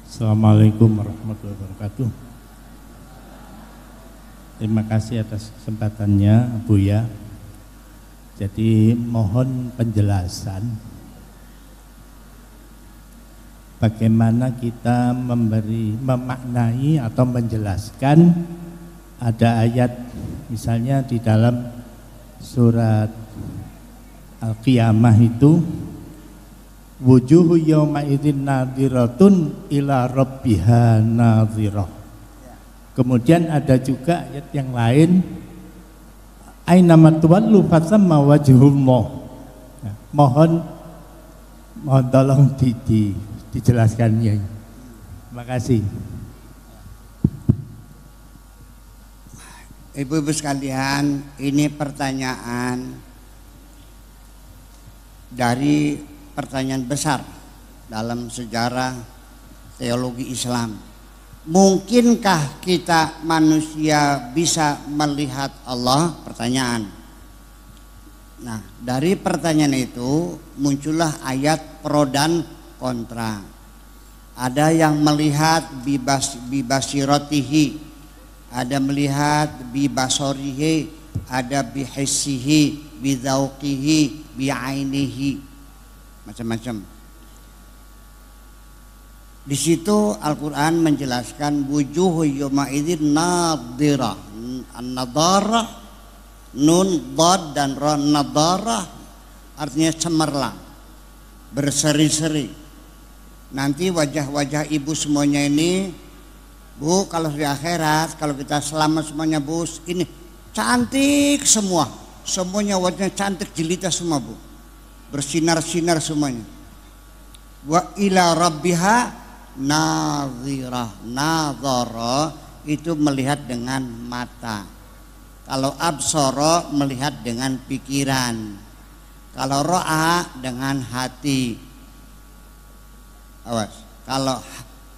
Assalamualaikum warahmatullahi wabarakatuh. Terima kasih atas kesempatannya, Buya. Jadi mohon penjelasan bagaimana kita memaknai atau menjelaskan ada ayat misalnya di dalam surat Al-Qiyamah itu wujuhu yawma idzin nadhiratun ila rabbiha nadhirah. Kemudian ada juga ayat yang lain aina matwallu fasamma wajhullah. Nah, mohon tolong dijelaskannya. Terima kasih. Ibu-ibu sekalian, ini pertanyaan dari pertanyaan besar dalam sejarah teologi Islam. Mungkinkah kita manusia bisa melihat Allah? Pertanyaan. Nah, dari pertanyaan itu muncullah ayat pro dan kontra. Ada yang melihat bibasiratihi, ada melihat bibasorihi, ada bihissihi, bidauqihi, biainihi, macam-macam. Di situ Al-Quran menjelaskan wujuhu yawma idzin nadhirah. An-nadharah, nun, dhad dan ra, nadharah artinya cemerlang, berseri-seri. Nanti wajah-wajah ibu semuanya ini, Bu, kalau di akhirat, kalau kita selamat semuanya, Bu, ini cantik semua. Semuanya wajahnya cantik jelita semua, Bu. Bersinar-sinar semuanya. Wa ila rabbiha nadhirah. Nadhara itu melihat dengan mata. Kalau absara melihat dengan pikiran. Kalau ro'a dengan hati. Awas. Kalau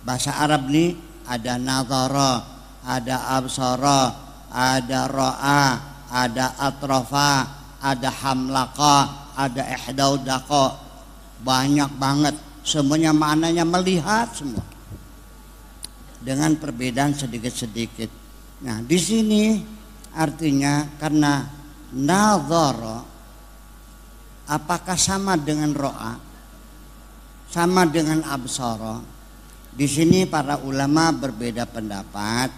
bahasa Arab nih ada nadhara, ada absara, ada ro'a, ada atrafa, ada hamlaqa, ada ihdaudaqo, banyak banget. Semuanya maknanya melihat semua dengan perbedaan sedikit-sedikit. Nah, di sini artinya karena nadhara apakah sama dengan ro'a, sama dengan absara? Di sini para ulama berbeda pendapat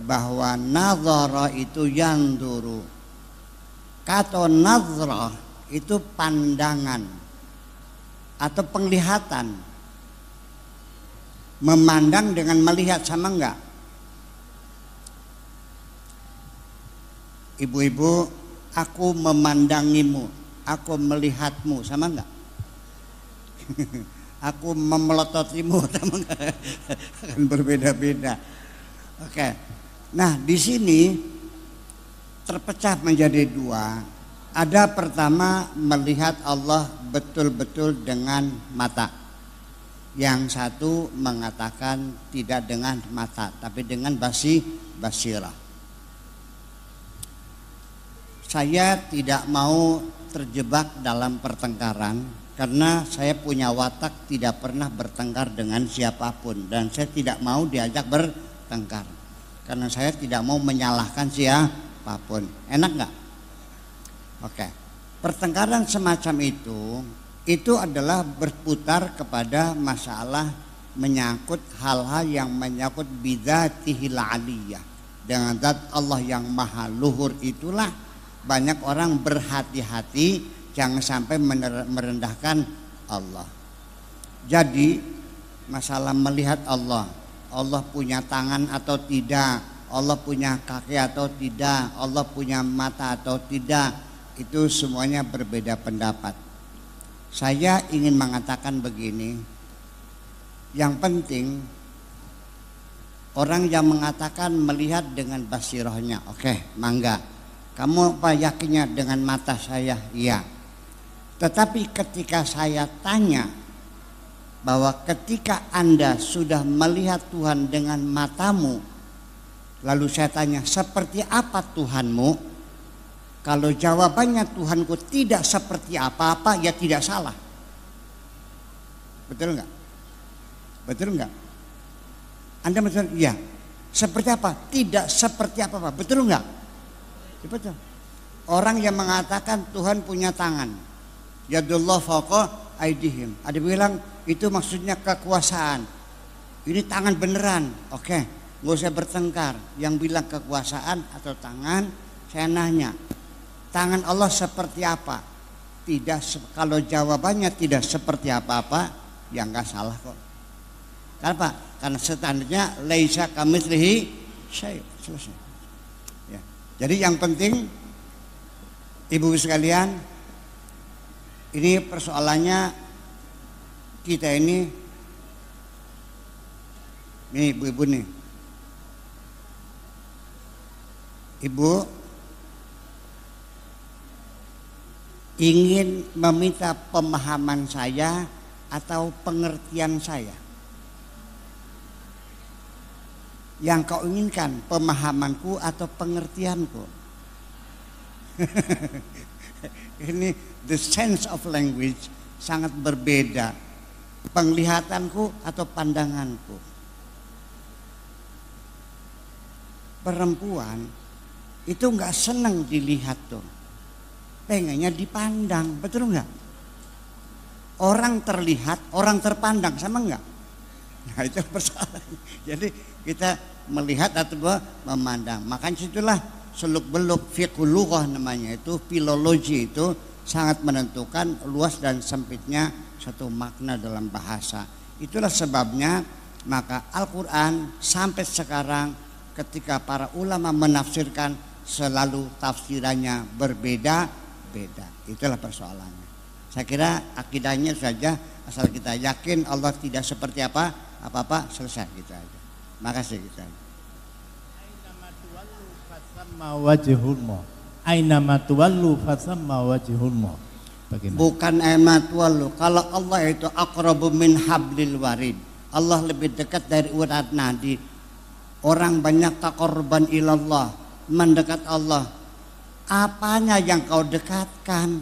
bahwa nadhara itu yanduru. Kata nadhrah itu pandangan atau penglihatan. Memandang dengan melihat sama enggak? Ibu-ibu, aku memandangimu, aku melihatmu, sama enggak? Aku memelototimu, sama enggak? Akan berbeda-beda. Oke. Nah, di sini terpecah menjadi dua. Ada pertama melihat Allah betul-betul dengan mata. Yang satu mengatakan tidak dengan mata, tapi dengan basirah. Saya tidak mau terjebak dalam pertengkaran karena saya punya watak tidak pernah bertengkar dengan siapapun dan saya tidak mau diajak bertengkar karena saya tidak mau menyalahkan siapapun. Enak nggak? Oke. Pertengkaran semacam itu adalah berputar kepada masalah menyangkut hal-hal yang menyangkut bidzatihil aliyah. Dengan zat Allah yang maha luhur itulah banyak orang berhati-hati jangan sampai merendahkan Allah. Jadi masalah melihat Allah, Allah punya tangan atau tidak, Allah punya kaki atau tidak, Allah punya mata atau tidak, itu semuanya berbeda pendapat. Saya ingin mengatakan begini, yang penting orang yang mengatakan melihat dengan basirahnya, oke, mangga. Kamu apa yakinnya dengan mata saya? Iya. Tetapi ketika saya tanya bahwa ketika Anda sudah melihat Tuhan dengan matamu, lalu saya tanya seperti apa Tuhanmu? Kalau jawabannya Tuhanku tidak seperti apa-apa, ya tidak salah. Betul enggak? Betul enggak? Anda mengatakan iya. Seperti apa? Tidak seperti apa-apa. Betul enggak? Ya, betul. Orang yang mengatakan Tuhan punya tangan, yadullah fawqa aydihim, ada bilang itu maksudnya kekuasaan. Ini tangan beneran. Oke, nggak usah bertengkar. Yang bilang kekuasaan atau tangan, saya nanya, tangan Allah seperti apa? Tidak. Kalau jawabannya tidak seperti apa-apa, ya nggak salah kok. Kenapa? Karena standarnya laisa kamitslihi syai'. Selesai. Ya. Jadi yang penting, ibu sekalian, ini persoalannya kita ini ibu-ibu nih. Ibu ingin meminta pemahaman saya atau pengertian saya. Yang kau inginkan pemahamanku atau pengertianku. Ini the sense of language sangat berbeda. Penglihatanku atau pandanganku. Perempuan itu nggak senang dilihat tuh, pengennya dipandang, betul nggak? Orang terlihat, orang terpandang, sama nggak? Nah itu persoalan. Jadi kita melihat atau memandang. Makanya situlah seluk beluk fiqhul lughah namanya itu, filologi itu sangat menentukan luas dan sempitnya satu makna dalam bahasa. Itulah sebabnya maka Al-Quran sampai sekarang ketika para ulama menafsirkan selalu tafsirannya berbeda-beda. Itulah persoalannya. Saya kira akidahnya saja, asal kita yakin Allah tidak seperti apa-apa, selesai gitu aja. Makasih gitu aja. Aina matuwallu fasamma wajhullah. Bukan aimatuwallu. Kalau Allah itu aqrabu min hablil warid. Allah lebih dekat dari urat nadi. Orang banyak taqarruban ilallah, mendekat Allah. Apanya yang kau dekatkan?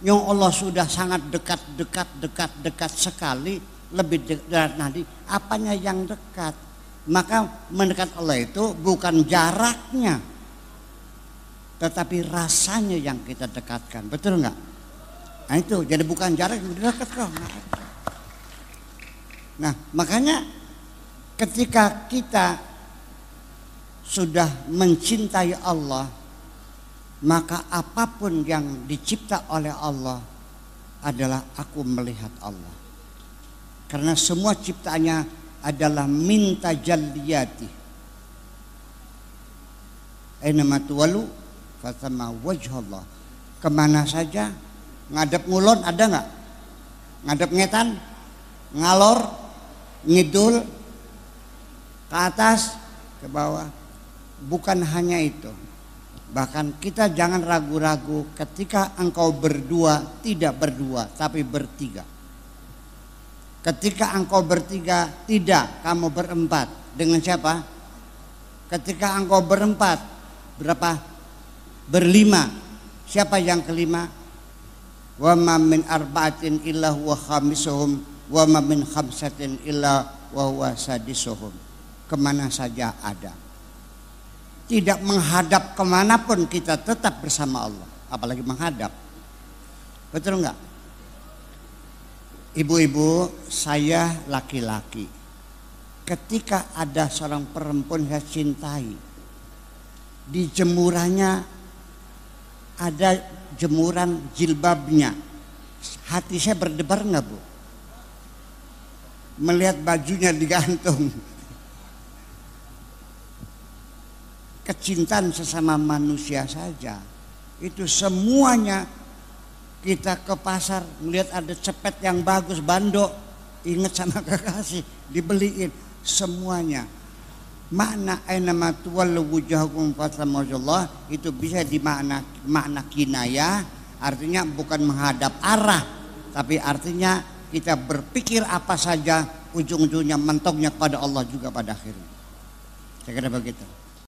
Yang Allah sudah sangat dekat sekali, lebih dekat nadi. Apanya yang dekat? Maka mendekat Allah itu bukan jaraknya, tetapi rasanya yang kita dekatkan. Betul nggak? Nah itu, jadi bukan jarak yang dekat kok. Nah makanya ketika kita sudah mencintai Allah, maka apapun yang dicipta oleh Allah adalah aku melihat Allah. Karena semua ciptaannya adalah min tajalliyati. Aina tuwalu fasamma wajhallah. Kemana saja, ngadep ngulon ada nggak? Ngadep ngetan, ngalor, ngidul, ke atas, ke bawah. Bukan hanya itu. Bahkan kita jangan ragu-ragu ketika engkau berdua, tidak berdua, tapi bertiga. Ketika engkau bertiga, tidak, kamu berempat. Dengan siapa? Ketika engkau berempat, berapa? Berlima. Siapa yang kelima? Wa ma min arba'atin illa huwa khamisuhum wa ma min khamsatin illa wa huwa sadisuhum. Kemana saja ada. Tidak menghadap kemanapun kita tetap bersama Allah. Apalagi menghadap. Betul enggak? Ibu-ibu, saya laki-laki. Ketika ada seorang perempuan saya cintai, di jemurannya ada jemuran jilbabnya, hati saya berdebar enggak Bu? Melihat bajunya digantung. Kecintaan sesama manusia saja itu semuanya. Kita ke pasar melihat ada cepet yang bagus, bandok, ingat sama kekasih, dibeliin semuanya. Makna aina tuwallu wujuhakum fasamma wajhallah itu bisa makna kinayah, artinya bukan menghadap arah, tapi artinya kita berpikir apa saja ujung-ujungnya mentoknya kepada Allah juga pada akhirnya. Saya kira begitu.